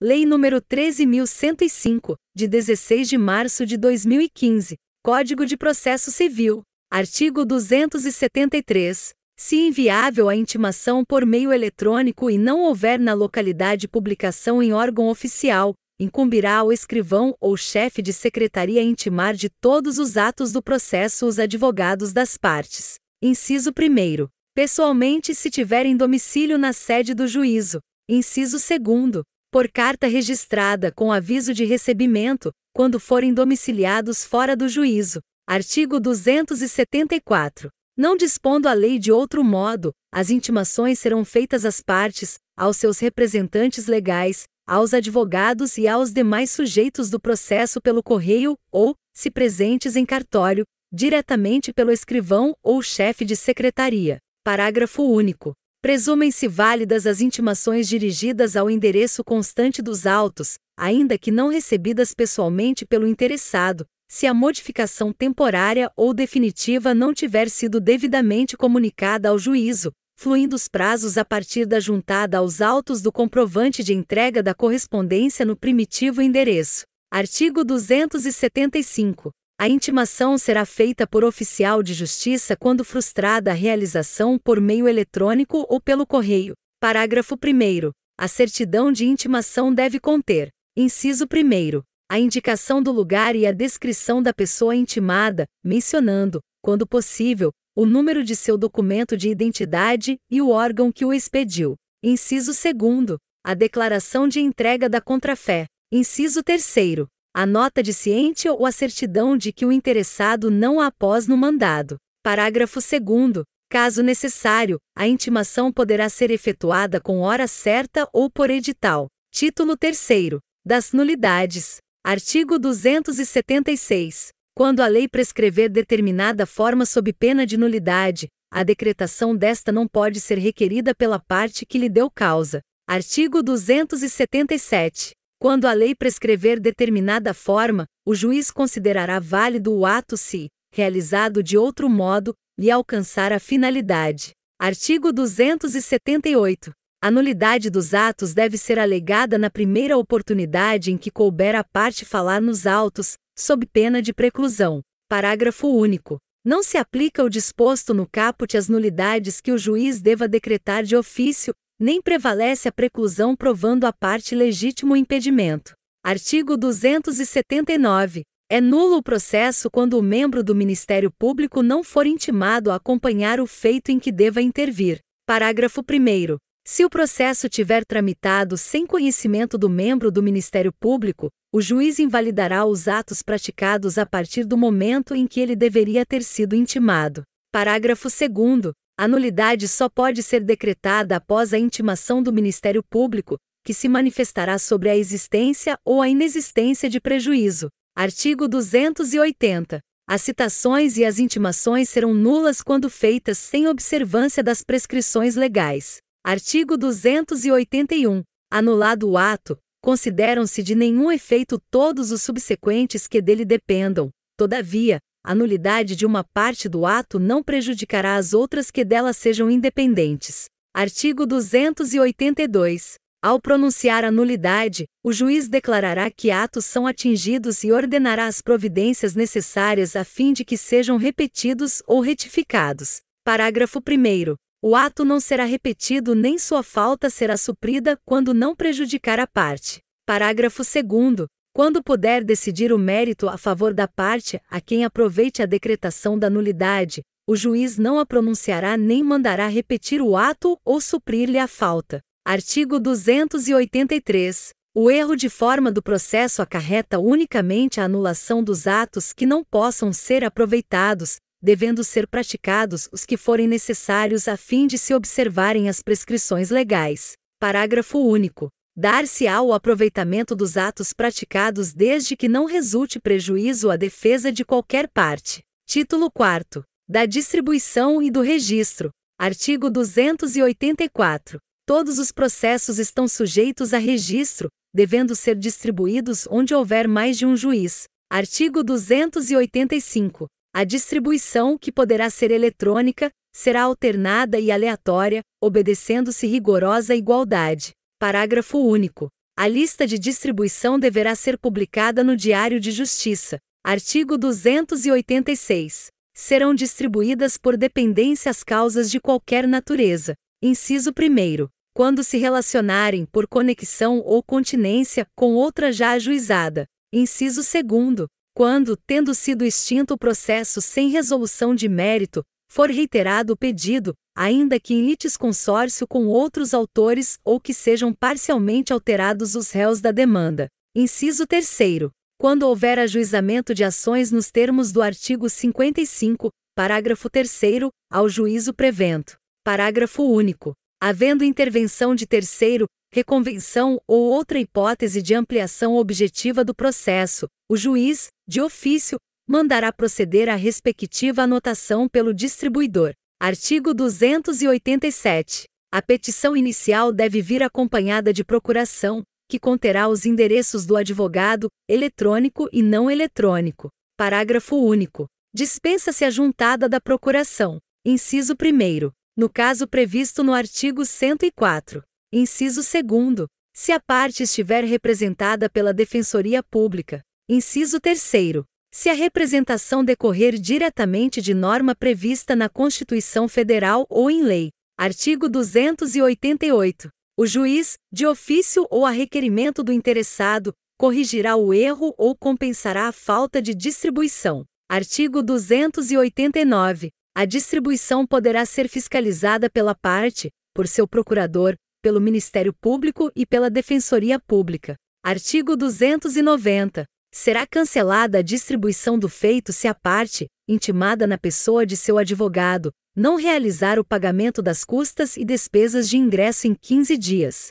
Lei nº 13.105, de 16 de março de 2015, Código de Processo Civil, artigo 273. Se inviável a intimação por meio eletrônico e não houver na localidade publicação em órgão oficial, incumbirá ao escrivão ou chefe de secretaria intimar de todos os atos do processo os advogados das partes. Inciso 1º. Pessoalmente se tiverem domicílio na sede do juízo. Inciso 2º. Por carta registrada com aviso de recebimento, quando forem domiciliados fora do juízo. Artigo 274. Não dispondo a lei de outro modo, as intimações serão feitas às partes, aos seus representantes legais, aos advogados e aos demais sujeitos do processo pelo correio ou, se presentes em cartório, diretamente pelo escrivão ou chefe de secretaria. Parágrafo único. Presumem-se válidas as intimações dirigidas ao endereço constante dos autos, ainda que não recebidas pessoalmente pelo interessado, se a modificação temporária ou definitiva não tiver sido devidamente comunicada ao juízo, fluindo os prazos a partir da juntada aos autos do comprovante de entrega da correspondência no primitivo endereço. Artigo 275. A intimação será feita por oficial de justiça quando frustrada a realização por meio eletrônico ou pelo correio. Parágrafo 1º. A certidão de intimação deve conter: inciso 1º, a indicação do lugar e a descrição da pessoa intimada, mencionando, quando possível, o número de seu documento de identidade e o órgão que o expediu. Inciso 2º, a declaração de entrega da contrafé. Inciso 3º, a nota de ciente ou a certidão de que o interessado não a após no mandado. Parágrafo 2º. Caso necessário, a intimação poderá ser efetuada com hora certa ou por edital. Título 3º. Das nulidades. Artigo 276. Quando a lei prescrever determinada forma sob pena de nulidade, a decretação desta não pode ser requerida pela parte que lhe deu causa. Artigo 277. Quando a lei prescrever determinada forma, o juiz considerará válido o ato se, realizado de outro modo, lhe alcançar a finalidade. Artigo 278. A nulidade dos atos deve ser alegada na primeira oportunidade em que couber à parte falar nos autos, sob pena de preclusão. Parágrafo único. Não se aplica o disposto no caput às nulidades que o juiz deva decretar de ofício, nem prevalece a preclusão provando a parte legítimo impedimento. Artigo 279. É nulo o processo quando o membro do Ministério Público não for intimado a acompanhar o feito em que deva intervir. Parágrafo 1º. Se o processo tiver tramitado sem conhecimento do membro do Ministério Público, o juiz invalidará os atos praticados a partir do momento em que ele deveria ter sido intimado. Parágrafo 2º. A nulidade só pode ser decretada após a intimação do Ministério Público, que se manifestará sobre a existência ou a inexistência de prejuízo. Artigo 280. As citações e as intimações serão nulas quando feitas sem observância das prescrições legais. Artigo 281. Anulado o ato, consideram-se de nenhum efeito todos os subsequentes que dele dependam. Todavia, a nulidade de uma parte do ato não prejudicará as outras que dela sejam independentes. Artigo 282. Ao pronunciar a nulidade, o juiz declarará que atos são atingidos e ordenará as providências necessárias a fim de que sejam repetidos ou retificados. Parágrafo 1º. O ato não será repetido nem sua falta será suprida quando não prejudicar a parte. Parágrafo 2º. Quando puder decidir o mérito a favor da parte a quem aproveite a decretação da nulidade, o juiz não a pronunciará nem mandará repetir o ato ou suprir-lhe a falta. Artigo 283. O erro de forma do processo acarreta unicamente a anulação dos atos que não possam ser aproveitados, devendo ser praticados os que forem necessários a fim de se observarem as prescrições legais. Parágrafo único. Dar-se-á o aproveitamento dos atos praticados desde que não resulte prejuízo à defesa de qualquer parte. Título 4º. Da distribuição e do registro. Artigo 284. Todos os processos estão sujeitos a registro, devendo ser distribuídos onde houver mais de um juiz. Artigo 285. A distribuição, que poderá ser eletrônica, será alternada e aleatória, obedecendo-se rigorosa igualdade. Parágrafo único. A lista de distribuição deverá ser publicada no Diário de Justiça. Artigo 286. Serão distribuídas por dependência as causas de qualquer natureza. Inciso 1º. Quando se relacionarem por conexão ou continência com outra já ajuizada. Inciso 2º. Quando, tendo sido extinto o processo sem resolução de mérito, for reiterado o pedido, ainda que em litisconsórcio com outros autores ou que sejam parcialmente alterados os réus da demanda. Inciso 3º. Quando houver ajuizamento de ações nos termos do artigo 55, parágrafo 3º, ao juízo prevento. Parágrafo único. Havendo intervenção de terceiro, reconvenção ou outra hipótese de ampliação objetiva do processo, o juiz, de ofício, mandará proceder à respectiva anotação pelo distribuidor. Artigo 287. A petição inicial deve vir acompanhada de procuração, que conterá os endereços do advogado, eletrônico e não eletrônico. Parágrafo único. Dispensa-se a juntada da procuração. Inciso 1º. No caso previsto no artigo 104. Inciso 2º. Se a parte estiver representada pela Defensoria Pública. Inciso 3º. Se a representação decorrer diretamente de norma prevista na Constituição Federal ou em lei. Artigo 288. O juiz, de ofício ou a requerimento do interessado, corrigirá o erro ou compensará a falta de distribuição. Artigo 289. A distribuição poderá ser fiscalizada pela parte, por seu procurador, pelo Ministério Público e pela Defensoria Pública. Artigo 290. Será cancelada a distribuição do feito se a parte, intimada na pessoa de seu advogado, não realizar o pagamento das custas e despesas de ingresso em 15 dias.